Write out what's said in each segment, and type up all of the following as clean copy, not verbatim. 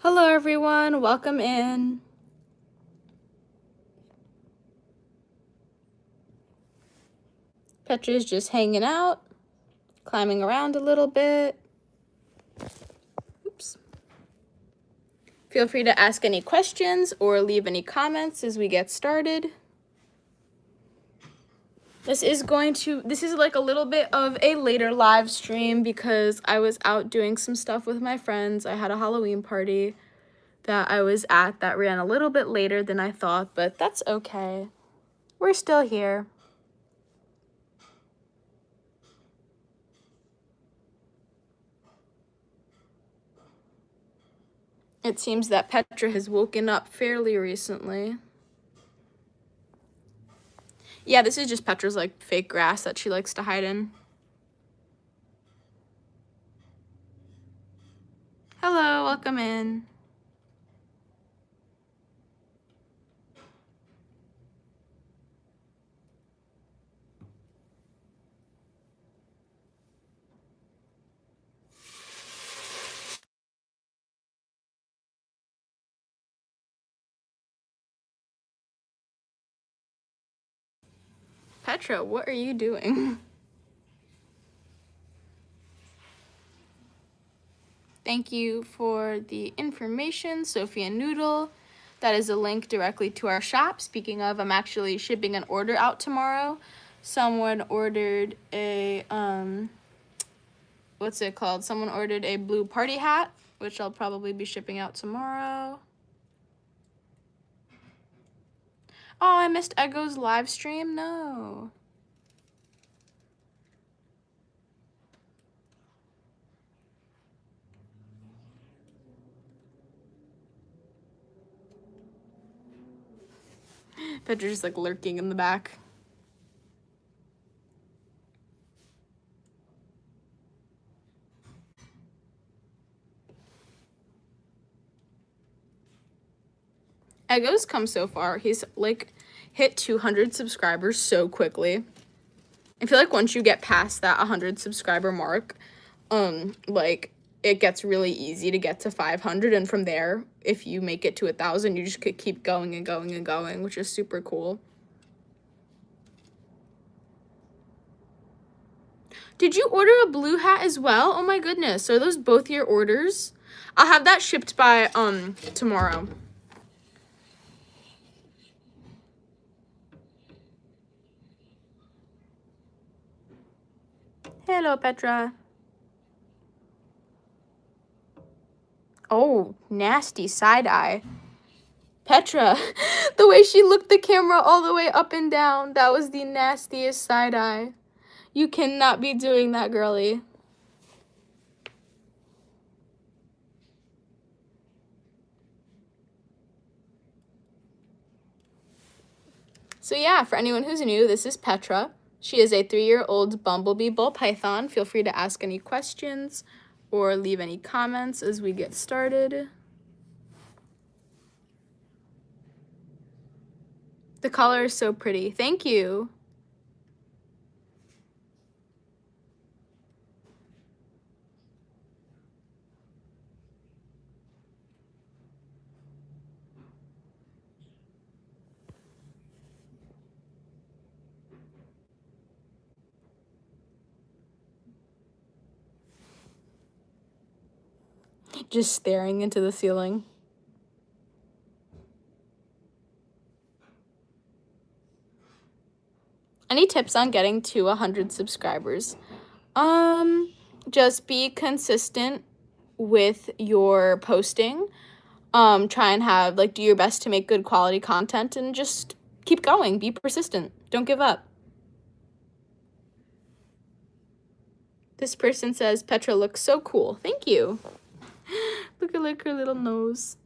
Hello everyone, welcome in. Petra's just hanging out, climbing around a little bit. Oops. Feel free to ask any questions or leave any comments as we get started. This is like a little bit of a later live stream because I was out doing some stuff with my friends. I had a Halloween party that I was at that ran a little bit later than I thought, but that's okay. We're still here. It seems that Petra has woken up fairly recently. Yeah, this is just Petra's like fake grass that she likes to hide in. Hello, welcome in. Petra, what are you doing? Thank you for the information, Sophia Noodle. That is a link directly to our shop. Speaking of, I'm actually shipping an order out tomorrow. Someone ordered a, what's it called? Someone ordered a blue party hat, which I'll probably be shipping out tomorrow. Oh, I missed Eggo's live stream? No. Petra's just like lurking in the back. Eggo's come so far. He's like hit 200 subscribers so quickly. I feel like once you get past that 100 subscriber mark, like it gets really easy to get to 500, and from there, if you make it to 1,000, you just could keep going and going and going, which is super cool. Did you order a blue hat as well? Oh my goodness. Are those both your orders? I'll have that shipped by tomorrow. Hello, Petra. Oh, nasty side eye. Petra, the way she looked the camera all the way up and down, that was the nastiest side eye. You cannot be doing that, girly. So yeah, for anyone who's new, this is Petra. She is a 3-year-old bumblebee Ballpython. Feel free to ask any questions or leave any comments as we get started. The color is so pretty. Thank you. Just staring into the ceiling. Any tips on getting to 100 subscribers? Just be consistent with your posting. Try and have, like, do your best to make good quality content and just keep going. Be persistent. Don't give up. This person says, Petra looks so cool. Thank you. Look at like her little nose.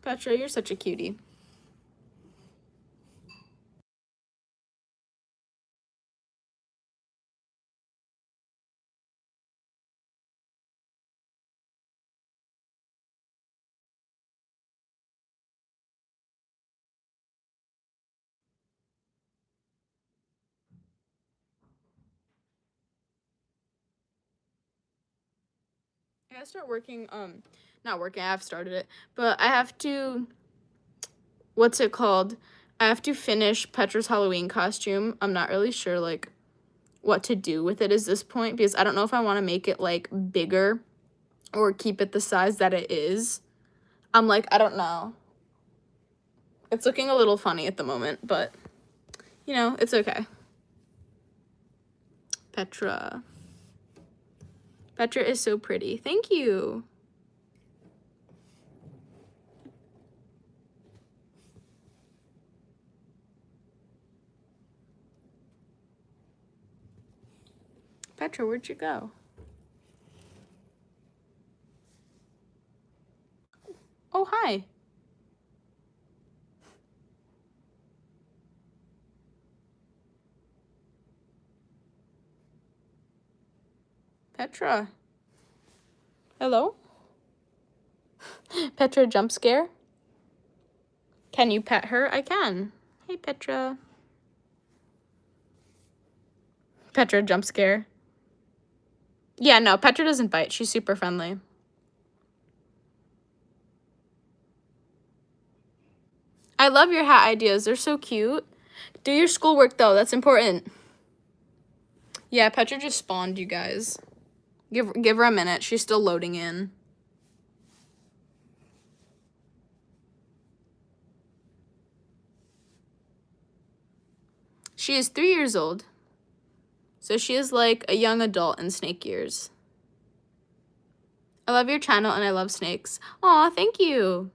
Petra, you're such a cutie. gotta start working, not working, I have started it, but I have to, what's it called? I have to finish Petra's Halloween costume. I'm not really sure, like, what to do with it at this point, because I don't know if I want to make it, like, bigger or keep it the size that it is. I'm like, I don't know. It's looking a little funny at the moment, but, you know, it's okay. Petra. Petra is so pretty. Thank you. Petra, where'd you go? Oh, hi. Petra. Hello? Petra jump scare? Can you pet her? I can. Hey, Petra. Petra jump scare. Yeah, no, Petra doesn't bite. She's super friendly. I love your hat ideas. They're so cute. Do your schoolwork, though. That's important. Yeah, Petra just spawned, you guys. Give her a minute. She's still loading in. She is 3 years old. So she is like a young adult in snake years. I love your channel and I love snakes. Aw, thank you.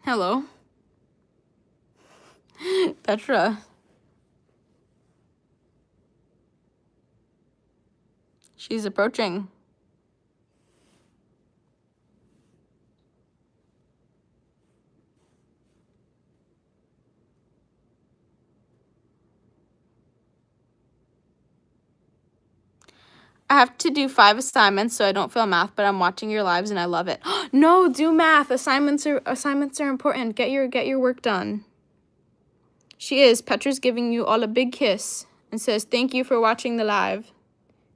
Hello. Petra. She's approaching. I have to do 5 assignments, so I don't fail math, but I'm watching your lives and I love it. No, do math. Assignments are important. Get your work done. She is. Petra's giving you all a big kiss and says, thank you for watching the live.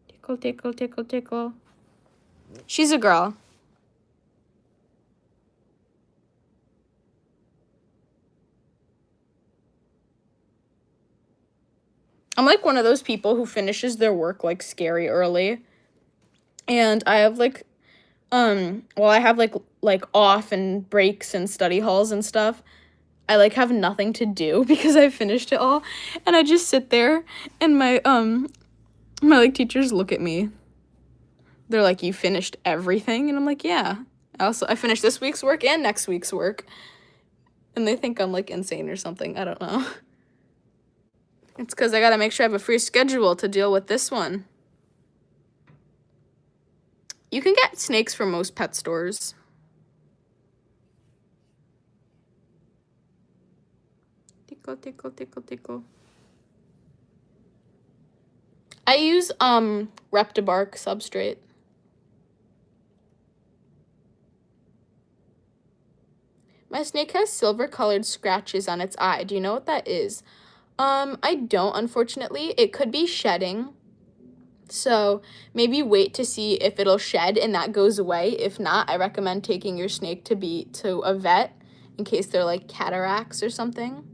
Tickle, tickle, tickle, tickle. She's a girl. I'm like one of those people who finishes their work like scary early. And I have like, well, I have like off and breaks and study halls and stuff. I like have nothing to do because I finished it all. And I just sit there and my like teachers look at me. They're like, you finished everything? And I'm like, yeah. I finished this week's work and next week's work. And they think I'm like insane or something. I don't know. It's because I gotta make sure I have a free schedule to deal with this one. You can get snakes from most pet stores. Tickle, tickle, tickle, tickle. I use Reptibark substrate. My snake has silver-colored scratches on its eye. Do you know what that is? I don't, unfortunately. It could be shedding. So maybe wait to see if it'll shed and that goes away. If not, I recommend taking your snake to a vet in case they're like cataracts or something.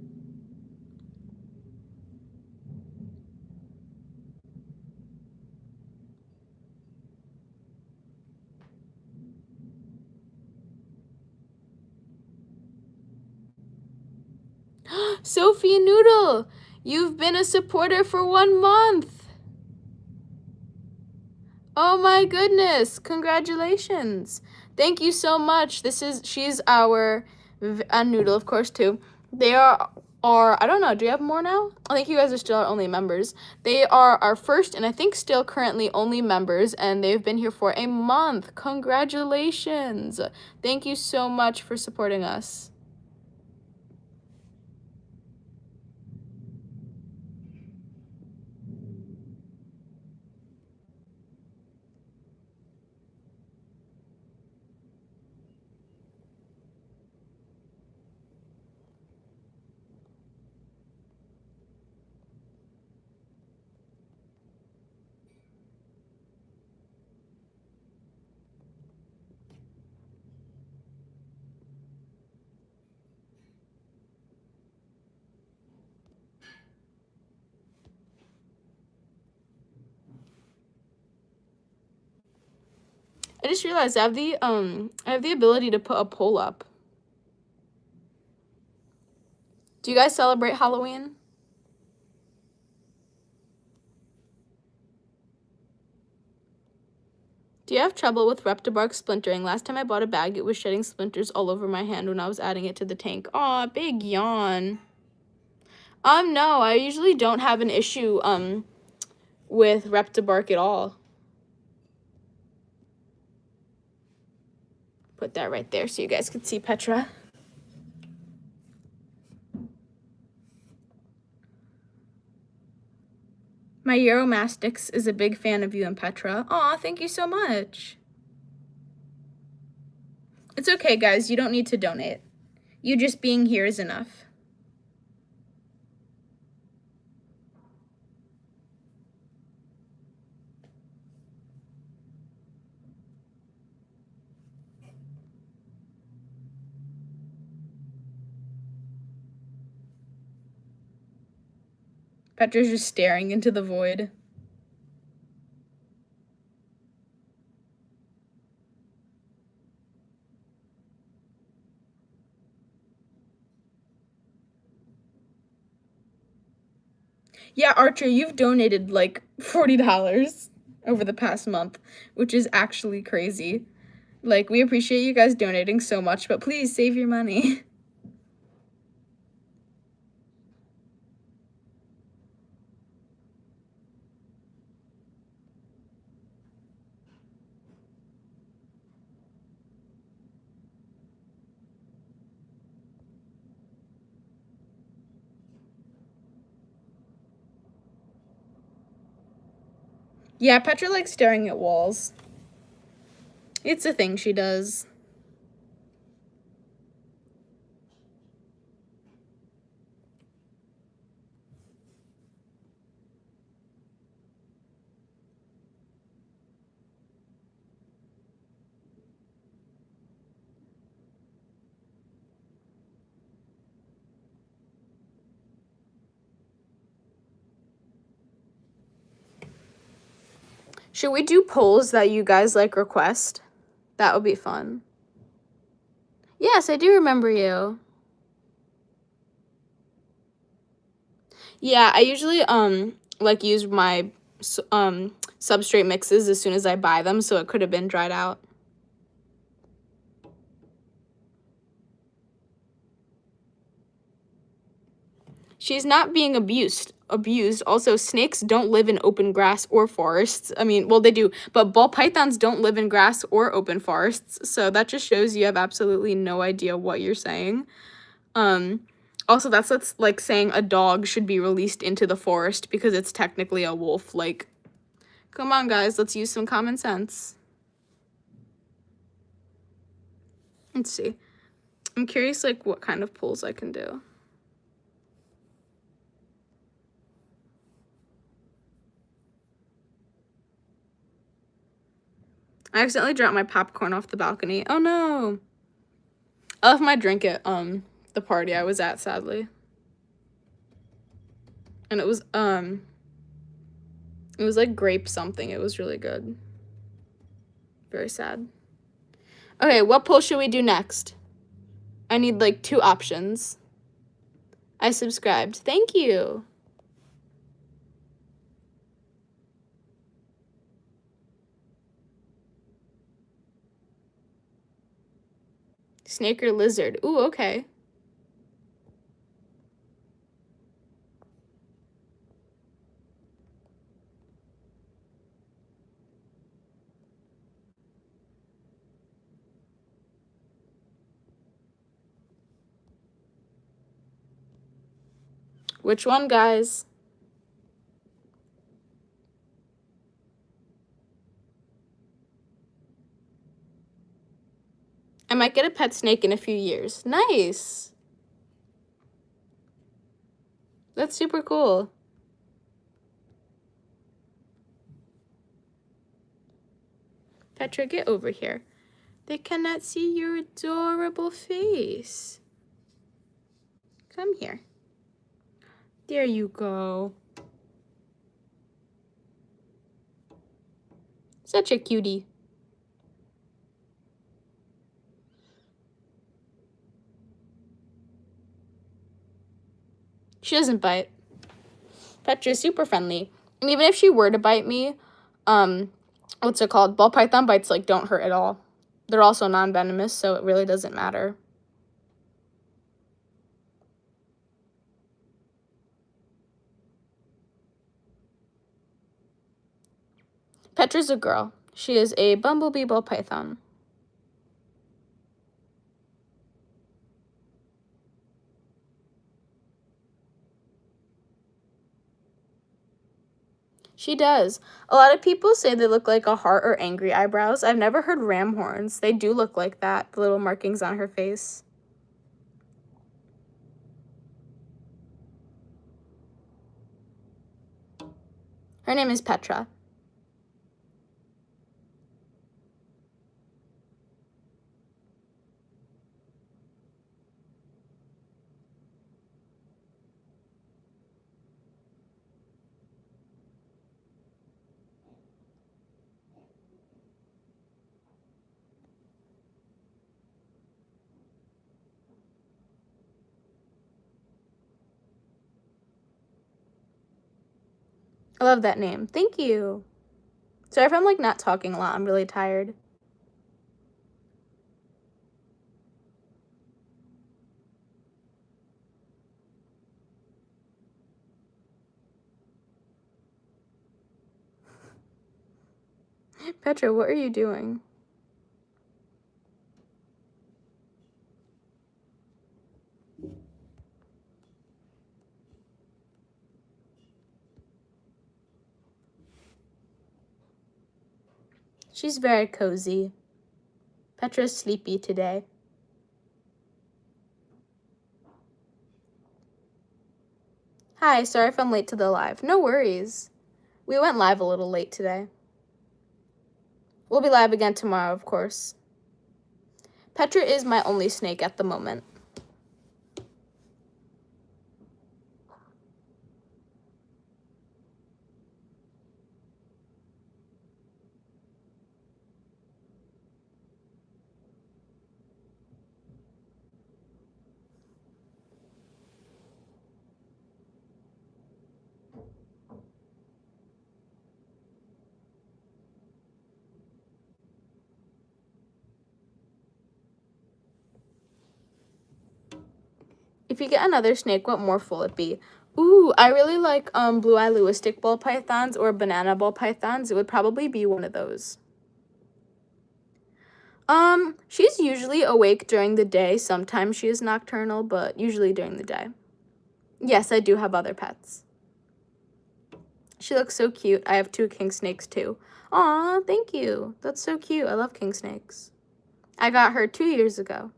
Sophie Noodle, you've been a supporter for 1 month. Oh my goodness, congratulations. Thank you so much. She's our, and Noodle of course too. They are, I don't know, do you have more now? I think you guys are still our only members. They are our first and I think still currently only members and they've been here for a month. Congratulations. Thank you so much for supporting us. I just realized I have the ability to put a poll up. Do you guys celebrate Halloween? Do you have trouble with Reptibark splintering? Last time I bought a bag, it was shedding splinters all over my hand when I was adding it to the tank. Aw, big yawn. No, I usually don't have an issue, with Reptibark at all. Put that right there so you guys can see Petra. My Euromastix is a big fan of you and Petra. Aw, thank you so much. It's okay, guys. You don't need to donate. You just being here is enough. Petra's just staring into the void. Yeah, Archer, you've donated like $40 over the past month, which is actually crazy. Like, we appreciate you guys donating so much, but please save your money. Yeah, Petra likes staring at walls. It's a thing she does. Should we do polls that you guys like request? That would be fun. Yes, I do remember you. Yeah, I usually like use my substrate mixes as soon as I buy them, so it could have been dried out. She's not being abused. Also, snakes don't live in open grass or forests. I mean, well, they do, but ball pythons don't live in grass or open forests. So that just shows you have absolutely no idea what you're saying. Also, that's like saying a dog should be released into the forest because it's technically a wolf. Like, come on, guys, let's use some common sense. Let's see. I'm curious, like, what kind of polls I can do. I accidentally dropped my popcorn off the balcony. Oh no. I left my drink at the party I was at, sadly. And it was like grape something. It was really good. Very sad. Okay, what poll should we do next? I need like 2 options. I subscribed. Thank you. Snake or lizard? Ooh, okay. Which one, guys? I might get a pet snake in a few years. Nice. That's super cool. Petra, get over here. They cannot see your adorable face. Come here. There you go. Such a cutie. She doesn't bite. Petra's super friendly. And even if she were to bite me, what's it called? Ball python bites, like, don't hurt at all. They're also non-venomous, so it really doesn't matter. Petra's a girl. She is a bumblebee ball python. She does. A lot of people say they look like a heart or angry eyebrows. I've never heard ram horns. They do look like that, the little markings on her face. Her name is Petra. I love that name. Thank you. Sorry if I'm, like, not talking a lot. I'm really tired. Petra, what are you doing? She's very cozy. Petra's sleepy today. Hi, sorry if I'm late to the live. No worries. We went live a little late today. We'll be live again tomorrow, of course. Petra is my only snake at the moment. If you get another snake, what morph will it be? Ooh, I really like blue-eye Lewistic ball pythons or banana ball pythons. It would probably be one of those. She's usually awake during the day. Sometimes she is nocturnal, but usually during the day. Yes, I do have other pets. She looks so cute. I have 2 king snakes too. Aw, thank you. That's so cute. I love king snakes. I got her 2 years ago.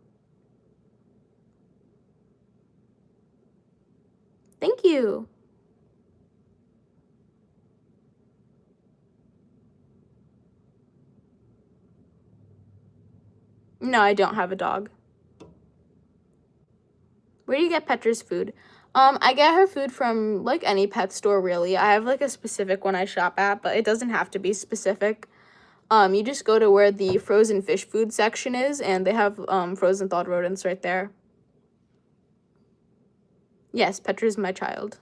Thank you. No, I don't have a dog. Where do you get Petra's food? I get her food from, like, any pet store, really. I have, like, a specific one I shop at, but it doesn't have to be specific. You just go to where the frozen fish food section is, and they have frozen thawed rodents right there. Yes, Petra's my child.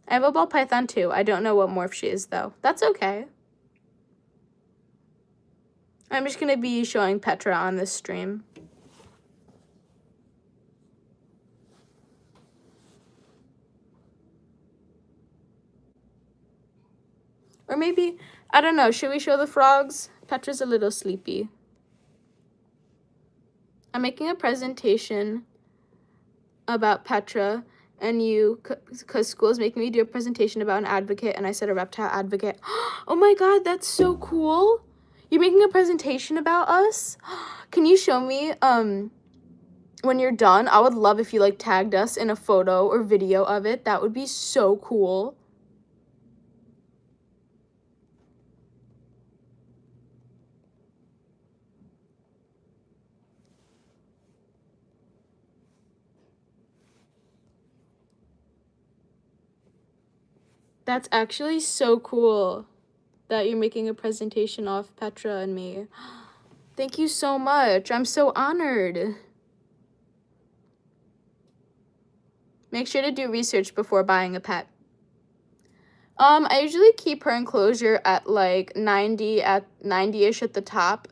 I have a ball python too. I don't know what morph she is, though. That's okay. I'm just going to be showing Petra on this stream. Or maybe, I don't know, should we show the frogs? Petra's a little sleepy. I'm making a presentation about Petra, and because school's making me do a presentation about an advocate, and I said a reptile advocate. Oh my god, that's so cool. You're making a presentation about us? Can you show me, when you're done? I would love if you, like, tagged us in a photo or video of it. That would be so cool. That's actually so cool that you're making a presentation of Petra and me. Thank you so much. I'm so honored. Make sure to do research before buying a pet. I usually keep her enclosure at like 90-ish at the top.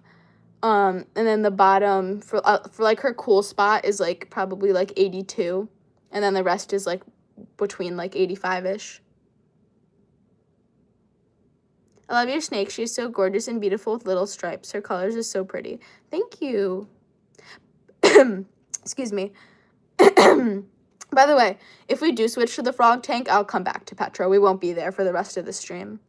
And then the bottom for like her cool spot is like probably like 82. And then the rest is like between like 85-ish. I love your snake. She's so gorgeous and beautiful with little stripes. Her colors are so pretty. Thank you. Excuse me. By the way, if we do switch to the frog tank, I'll come back to Petra. We won't be there for the rest of the stream.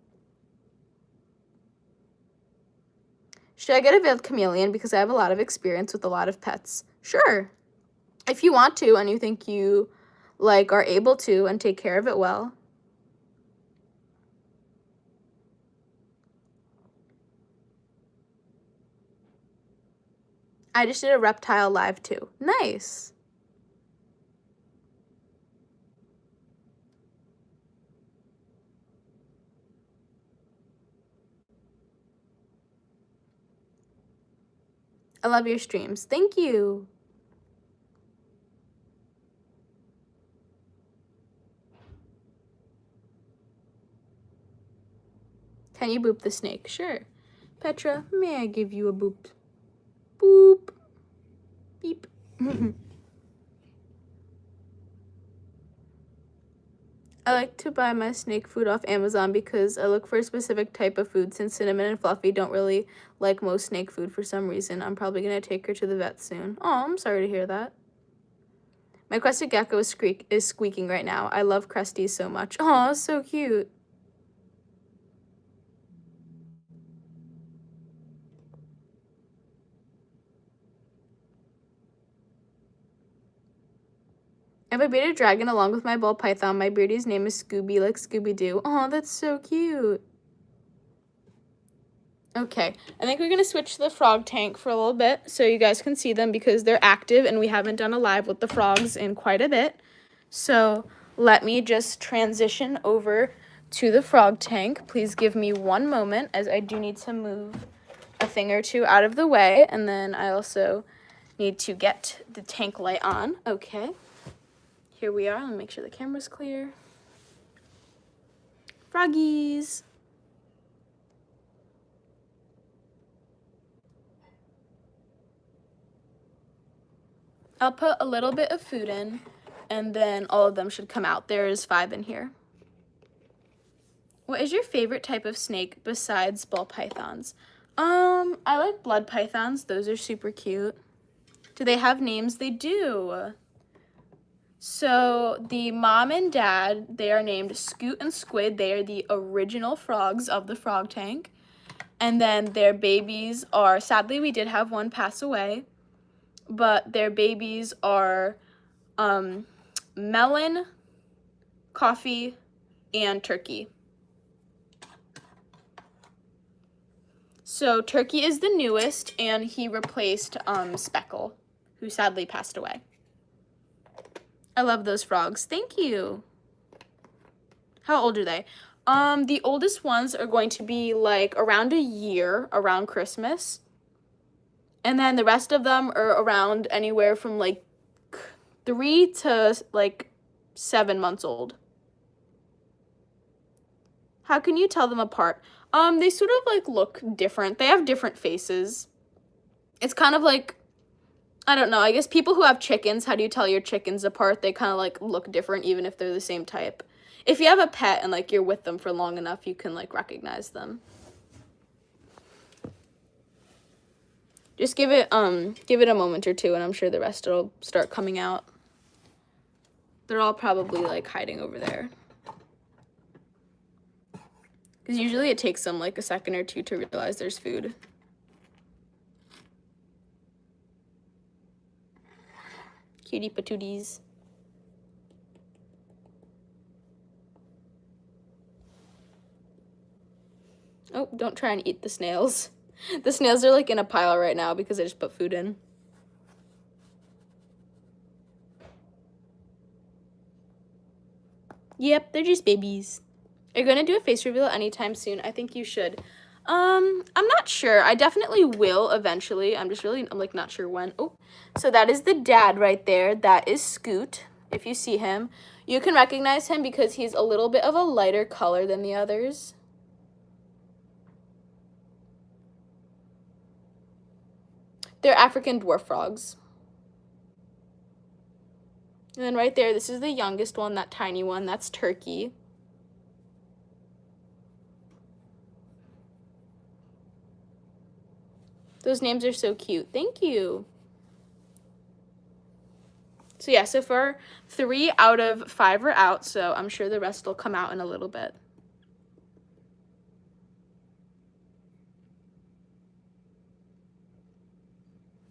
Should I get a veiled chameleon because I have a lot of experience with a lot of pets? Sure. If you want to and you think you like are able to and take care of it well. I just did a reptile live too. Nice. I love your streams. Thank you. Can you boop the snake? Sure. Petra, may I give you a boop? Boop. Beep. I like to buy my snake food off Amazon because I look for a specific type of food since Cinnamon and Fluffy don't really like most snake food for some reason. I'm probably going to take her to the vet soon. Oh, I'm sorry to hear that. My crested gecko is squeaking right now. I love Cresties so much. Oh, so cute. I have a bearded dragon along with my Ballpython. My beardie's name is Scooby, like Scooby-Doo. Oh, that's so cute. Okay, I think we're going to switch to the frog tank for a little bit so you guys can see them because they're active and we haven't done a live with the frogs in quite a bit. So let me just transition over to the frog tank. Please give me one moment as I do need to move a thing or two out of the way. And then I also need to get the tank light on. Okay. Here we are. Let me make sure the camera's clear. Froggies. I'll put a little bit of food in, and then all of them should come out. There's 5 in here. What is your favorite type of snake besides ball pythons? I like blood pythons. Those are super cute. Do they have names? They do. So the mom and dad, they are named Scoot and Squid. They are the original frogs of the frog tank. And then their babies are, sadly we did have one pass away, but their babies are Melon, Coffee, and Turkey. So Turkey is the newest, and he replaced Speckle, who sadly passed away. I love those frogs. Thank you. How old are they? The oldest ones are going to be like around a year, around Christmas. And then the rest of them are around anywhere from like 3 to like 7 months old. How can you tell them apart? They sort of like look different. They have different faces. It's kind of like, I don't know, I guess people who have chickens, how do you tell your chickens apart? They kind of like look different even if they're the same type. If you have a pet and like you're with them for long enough, you can like recognize them. Just give it a moment or two and I'm sure the rest will start coming out. They're all probably like hiding over there. Because usually it takes them like a second or two to realize there's food. Cutie patooties. Oh, don't try and eat the snails. The snails are like in a pile right now because I just put food in. Yep, they're just babies. Are you gonna do a face reveal anytime soon? I think you should. I'm not sure. I definitely will eventually. I'm like not sure when. Oh, so that is the dad right there. That is Scoot. if you see him. You can recognize him because he's a little bit of a lighter color than the others. They're African dwarf frogs. And then right there, this is the youngest one, that tiny one, that's Turkey. Those names are so cute. Thank you. So yeah, so far 3 out of 5 are out, so I'm sure the rest will come out in a little bit.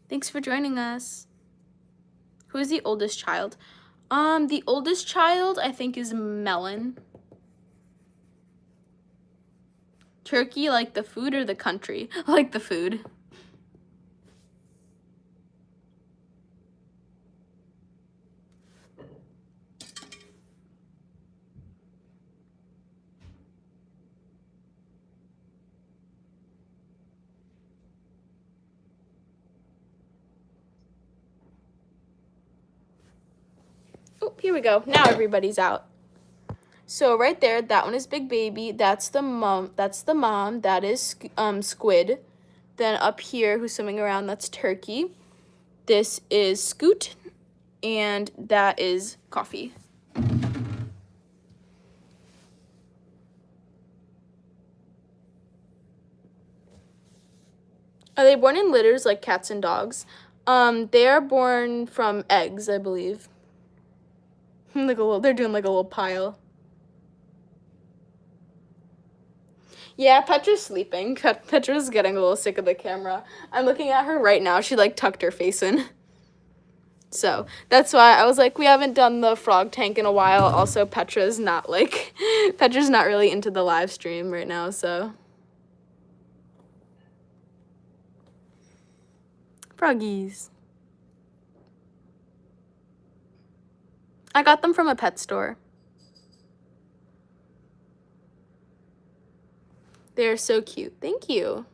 Thanks for joining us. Who is the oldest child? The oldest child, I think, is Melon. Turkey, like the food or the country? Like the food. Oh, here we go. Now everybody's out. So right there, that one is Big Baby. That's the mom. That is Squid. Then up here, who's swimming around, that's Turkey. This is Scoot, and that is Coffee. Are they born in litters like cats and dogs? They are born from eggs, I believe. They're doing like a little pile. Yeah, Petra's sleeping. Petra's getting a little sick of the camera. I'm looking at her right now. She like tucked her face in. So that's why I was like, we haven't done the frog tank in a while. Also, Petra's not really into the live stream right now, so. Froggies. I got them from a pet store. They're so cute. Thank you.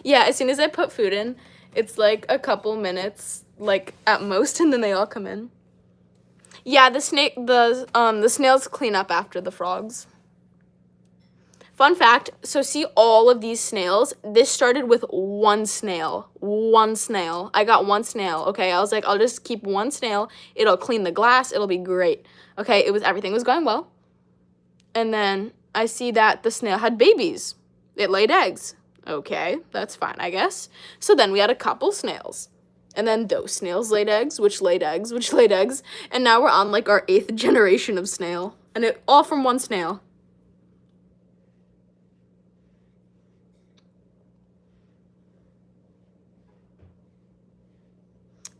Yeah, as soon as I put food in, it's like a couple minutes, like at most, and then they all come in. Yeah, the snails clean up after the frogs. Fun fact, so see all of these snails, this started with one snail. I got one snail, okay? I was like, I'll just keep one snail. It'll clean the glass. It'll be great. Okay, everything was going well. And then I see that the snail had babies. It laid eggs. Okay, that's fine, I guess. So then we had a couple snails. And then those snails laid eggs, which laid eggs, which laid eggs. And now we're on like our 8th generation of snail. And it all from one snail.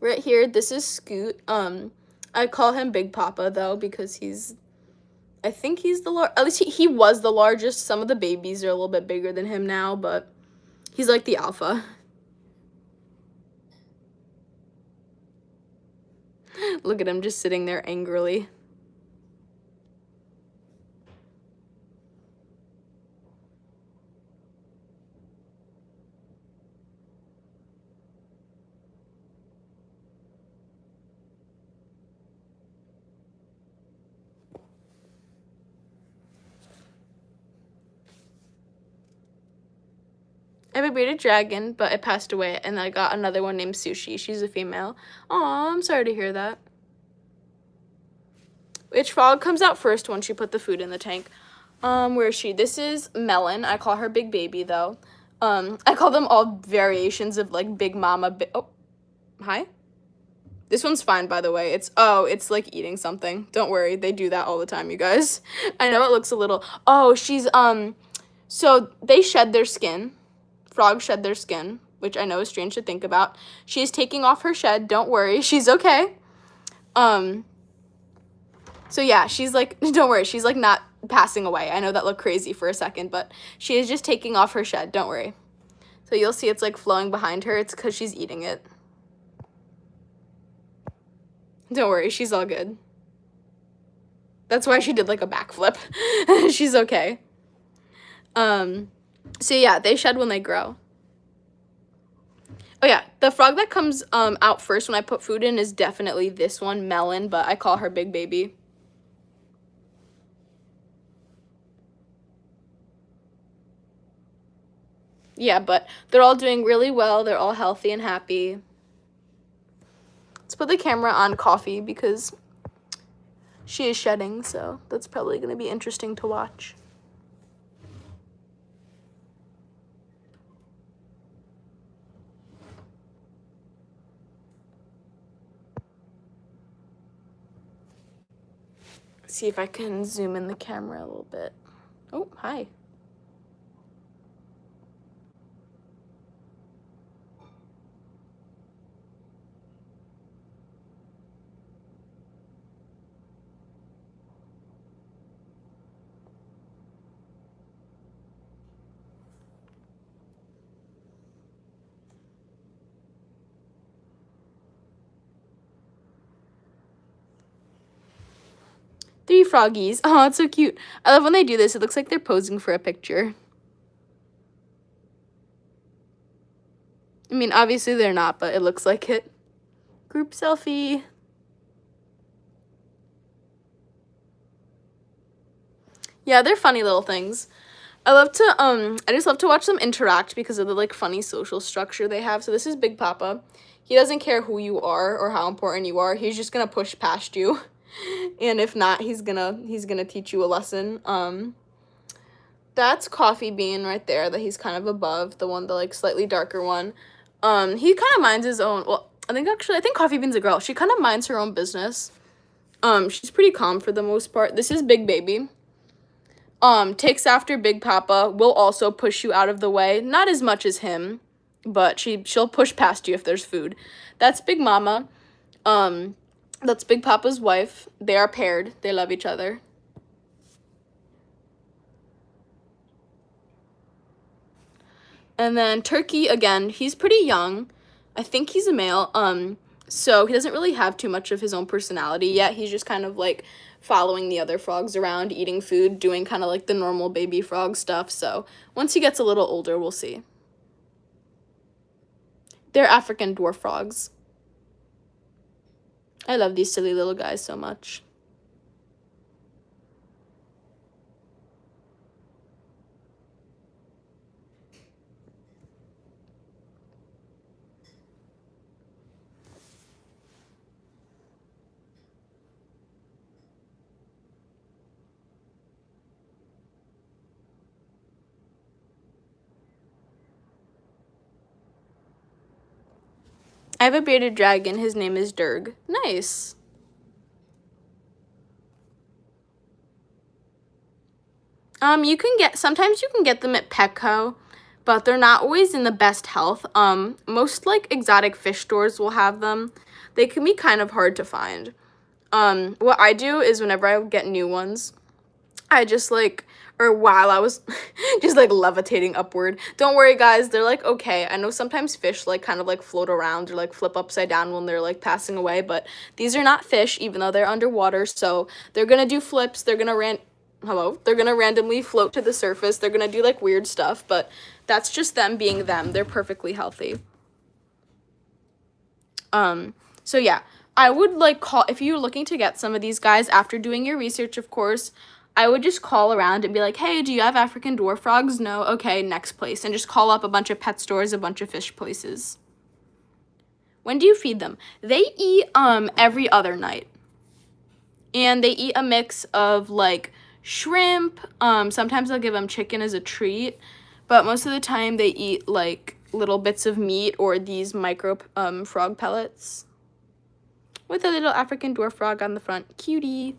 Right here, this is Scoot. I call him Big Papa, though, because I think he's at least he was the largest. Some of the babies are a little bit bigger than him now, but he's like the alpha. Look at him just sitting there angrily. I have a bearded dragon, but it passed away, and I got another one named Sushi. She's a female. Aw, I'm sorry to hear that. Which frog comes out first once you put the food in the tank? Where is she? This is Melon. I call her Big Baby, though. I call them all variations of, like, Big Mama. Oh, hi? This one's fine, by the way. It's like eating something. Don't worry. They do that all the time, you guys. I know it looks a little... Oh, she's, so they shed their skin. Frogs shed their skin, which I know is strange to think about. She's taking off her shed. Don't worry. She's okay. So yeah, she's like, don't worry. She's like not passing away. I know that looked crazy for a second, but she is just taking off her shed. Don't worry. So you'll see it's like flowing behind her. It's because she's eating it. Don't worry. She's all good. That's why she did like a backflip. She's okay. So yeah, they shed when they grow. Oh yeah, the frog that comes out first when I put food in is definitely this one, Melon, but I call her Big Baby. Yeah, but they're all doing really well. They're all healthy and happy. Let's put the camera on Coffee because she is shedding, so that's probably going to be interesting to watch. See if I can zoom in the camera a little bit. Oh, hi. Three froggies. Oh, it's so cute. I love when they do this. It looks like they're posing for a picture. I mean, obviously they're not, but it looks like it. Group selfie. Yeah, they're funny little things. I just love to watch them interact because of the like funny social structure they have. So this is Big Papa. He doesn't care who you are or how important you are. He's just gonna push past you. And if not, he's gonna teach you a lesson. That's Coffee Bean right there that he's kind of above, the like slightly darker one. He kind of minds his own. Well, I think Coffee Bean's a girl. She kind of minds her own business. She's pretty calm for the most part. This is Big Baby. Takes after Big Papa, will also push you out of the way. Not as much as him, but she'll push past you if there's food. That's Big Mama. That's Big Papa's wife. They are paired. They love each other. And then Turkey, again, he's pretty young. I think he's a male. So he doesn't really have too much of his own personality yet. He's just kind of like following the other frogs around, eating food, doing kind of like the normal baby frog stuff. So once he gets a little older, we'll see. They're African dwarf frogs. I love these silly little guys so much. I have a bearded dragon. His name is Durg. Nice. Sometimes you can get them at Petco, but they're not always in the best health. Most like exotic fish stores will have them. They can be kind of hard to find. What I do is whenever I get new ones, I just like, or while I was just like levitating upward. Don't worry guys, they're like okay. I know sometimes fish like kind of like float around or like flip upside down when they're like passing away, but these are not fish even though they're underwater, so they're gonna do flips, they're gonna randomly float to the surface, they're gonna do like weird stuff, but that's just them being them. They're perfectly healthy. So yeah, I would like call, if you're looking to get some of these guys after doing your research, of course, I would just call around and be like, hey, do you have African dwarf frogs? No? Okay, next place. And just call up a bunch of pet stores, a bunch of fish places. When do you feed them? They eat every other night. And they eat a mix of like shrimp. Sometimes I'll give them chicken as a treat. But most of the time they eat like little bits of meat or these micro frog pellets. With a little African dwarf frog on the front. Cutie.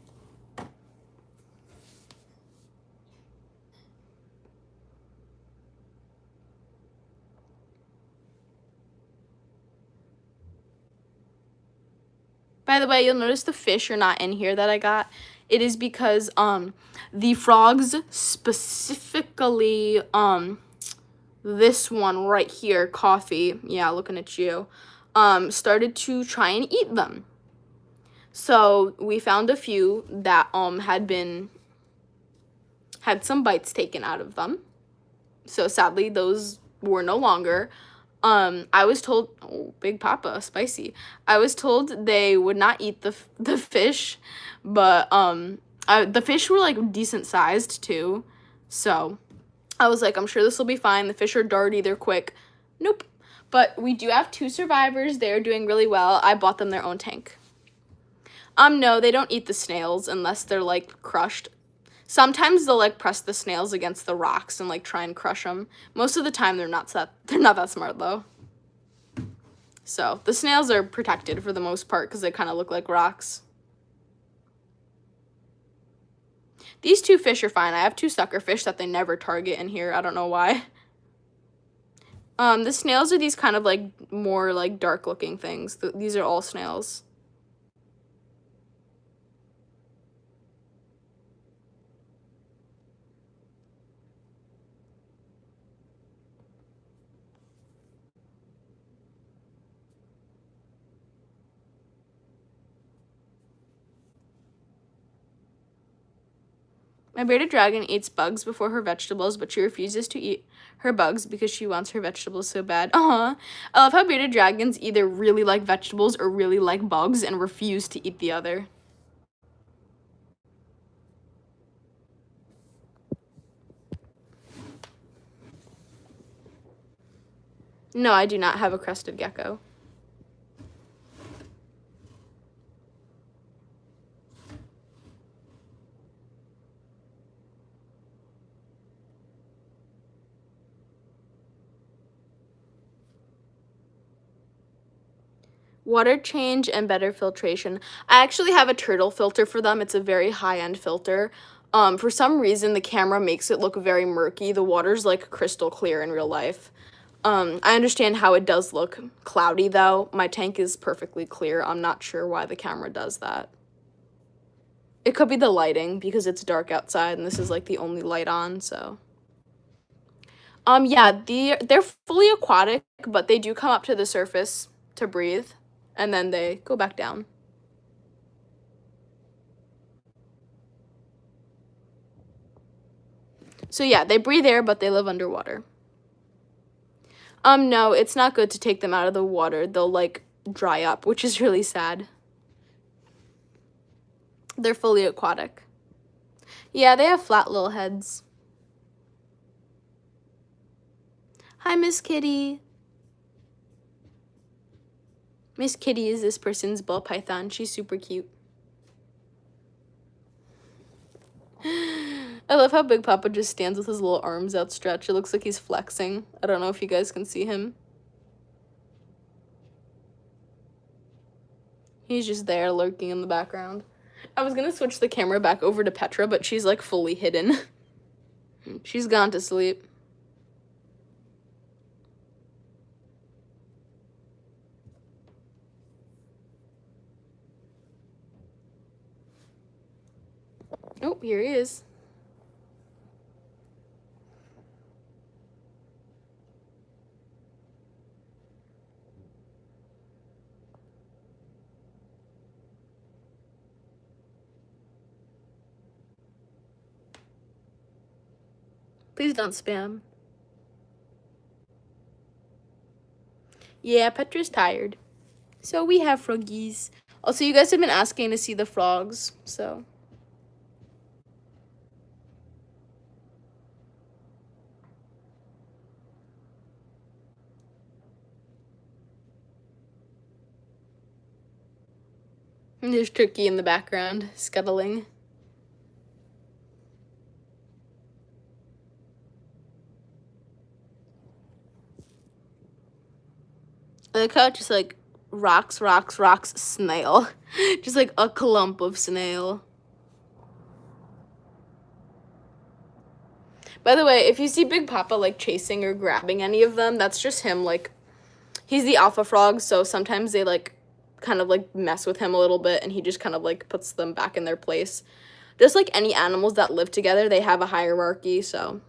By the way, you'll notice the fish are not in here that I got. It is because the frogs, specifically this one right here, Coffee, yeah, looking at you, started to try and eat them. So we found a few that had some bites taken out of them. So sadly, those were no longer. I was told, oh, Big Papa, spicy. I was told they would not eat the fish, but the fish were like decent sized too. So I was like, I'm sure this will be fine. The fish are darty, they're quick. Nope. But we do have 2 survivors. They're doing really well. I bought them their own tank. No, they don't eat the snails unless they're like crushed. Sometimes they'll like press the snails against the rocks and like try and crush them. Most of the time they're not that smart though. So the snails are protected for the most part because they kind of look like rocks. These 2 fish are fine. I have 2 sucker fish that they never target in here. I don't know why. The snails are these kind of like more like dark looking things. These are all snails. My bearded dragon eats bugs before her vegetables, but she refuses to eat her bugs because she wants her vegetables so bad. I love how bearded dragons either really like vegetables or really like bugs and refuse to eat the other. No, I do not have a crested gecko. Water change and better filtration. I actually have a turtle filter for them. It's a very high-end filter. For some reason, the camera makes it look very murky. The water's like crystal clear in real life. I understand how it does look cloudy though. My tank is perfectly clear. I'm not sure why the camera does that. It could be the lighting because it's dark outside and this is like the only light on, so. Yeah, they're fully aquatic, but they do come up to the surface to breathe and then they go back down. So yeah, they breathe air, but they live underwater. No, it's not good to take them out of the water. They'll like dry up, which is really sad. They're fully aquatic. Yeah, they have flat little heads. Hi, Miss Kitty. Miss Kitty is this person's Ballpython. She's super cute. I love how Big Papa just stands with his little arms outstretched. It looks like he's flexing. I don't know if you guys can see him. He's just there lurking in the background. I was gonna switch the camera back over to Petra, but she's like fully hidden. She's gone to sleep. Oh, here he is. Please don't spam. Yeah, Petra's tired. So we have froggies. Also, you guys have been asking to see the frogs, so. And there's Turkey in the background, scuttling. I like how it just like rocks, snail. Just like a clump of snail. By the way, if you see Big Papa like chasing or grabbing any of them, that's just him. Like, he's the alpha frog, so sometimes they like kind of like mess with him a little bit and he just kind of like puts them back in their place. Just like any animals that live together, they have a hierarchy, so.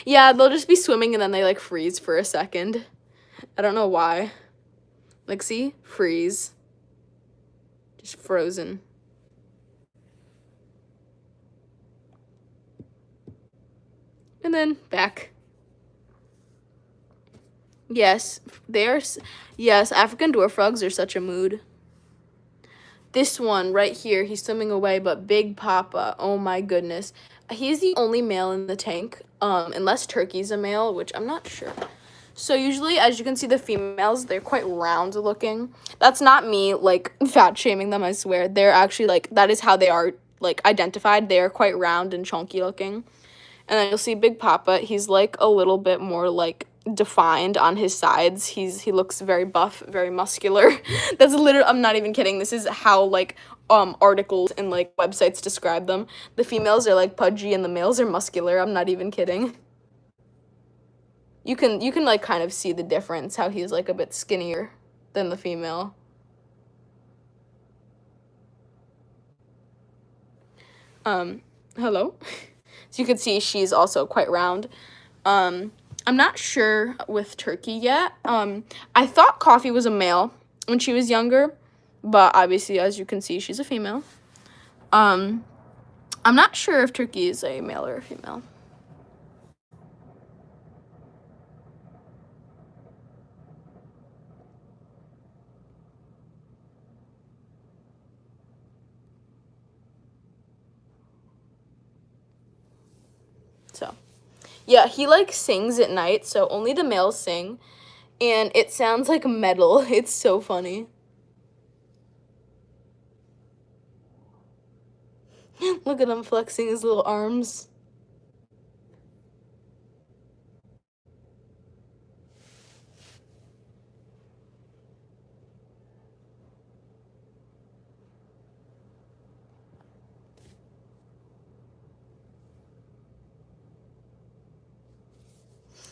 Yeah, they'll just be swimming and then they like freeze for a second. I don't know why. Like, see? Freeze. Just frozen. And then back. Yes, yes, African dwarf frogs are such a mood. This one right here, he's swimming away, but Big Papa, oh my goodness. He's the only male in the tank, unless Turkey's a male, which I'm not sure. So usually, as you can see, the females, they're quite round looking. That's not me, like, fat shaming them, I swear. They're actually, like, that is how they are, like, identified. They are quite round and chunky looking. And then you'll see Big Papa, he's, like, a little bit more, like, defined on his sides. He looks very buff, very muscular. That's literally, I'm not even kidding. This is how, like, articles and, like, websites describe them. The females are, like, pudgy and the males are muscular. I'm not even kidding. You can like kind of see the difference, how he's like a bit skinnier than the female. Hello. So you can see she's also quite round. I'm not sure with Turkey yet. I thought Coffee was a male when she was younger, but obviously, as you can see, she's a female. I'm not sure if Turkey is a male or a female. So, yeah, he, like, sings at night, so only the males sing, and it sounds like metal. It's so funny. Look at him flexing his little arms.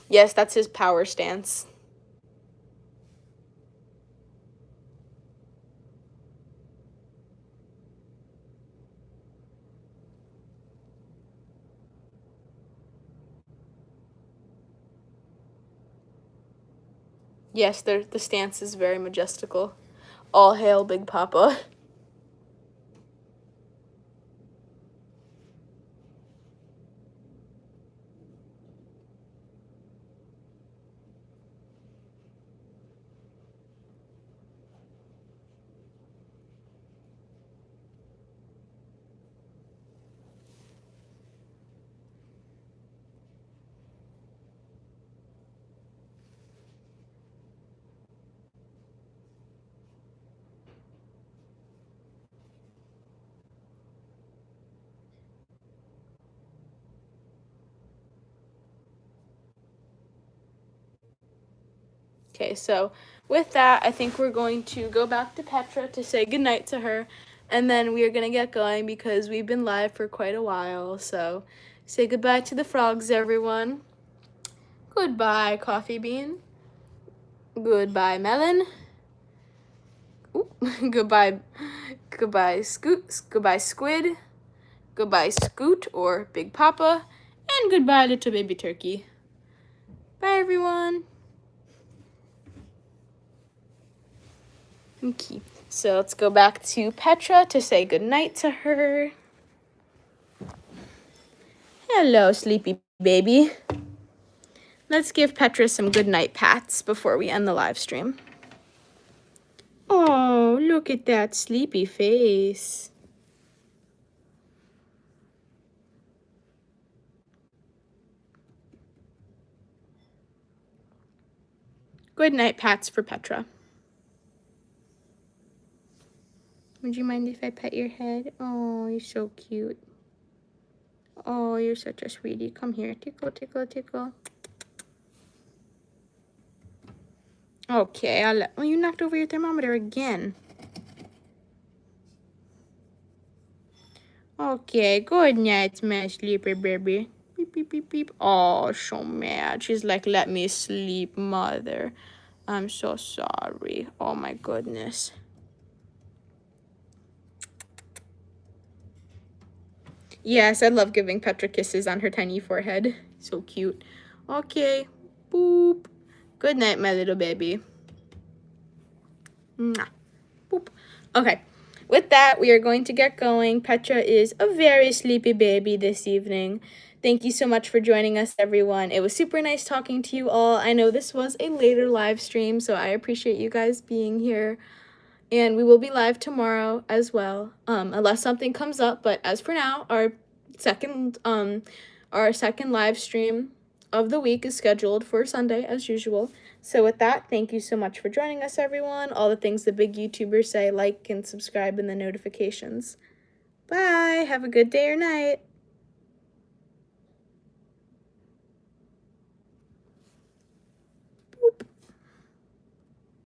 Yes, that's his power stance. Yes, the stance is very majestical. All hail Big Papa. Okay, so with that, I think we're going to go back to Petra to say goodnight to her, and then we are going to get going because we've been live for quite a while. So say goodbye to the frogs, everyone. Goodbye, Coffee Bean. Goodbye, Melon. Ooh, goodbye, Scoot. Goodbye, Squid. Goodbye, Scoot or Big Papa. And goodbye, little baby turkey. Bye, everyone. Okay, so let's go back to Petra to say goodnight to her. Hello, sleepy baby. Let's give Petra some goodnight pats before we end the live stream. Oh, look at that sleepy face. Goodnight pats for Petra. Would you mind if I pet your head? Oh, you're so cute. Oh, you're such a sweetie. Come here. Tickle, tickle, tickle. Okay, oh, you knocked over your thermometer again. Okay, good night, my sleeper baby. Beep, beep, beep, beep. Oh, so mad. She's like, let me sleep, mother. I'm so sorry. Oh, my goodness. Yes, I love giving Petra kisses on her tiny forehead. So cute. Okay. Boop. Good night, my little baby. Mwah. Boop. Okay. with that, we are going to get going. Petra is a very sleepy baby this evening. Thank you so much for joining us, everyone. It was super nice talking to you all. I know this was a later live stream, so I appreciate you guys being here. And we will be live tomorrow as well, unless something comes up. But as for now, our second live stream of the week is scheduled for Sunday as usual. So with that, thank you so much for joining us, everyone. All the things the big YouTubers say, like and subscribe and the notifications. Bye. Have a good day or night.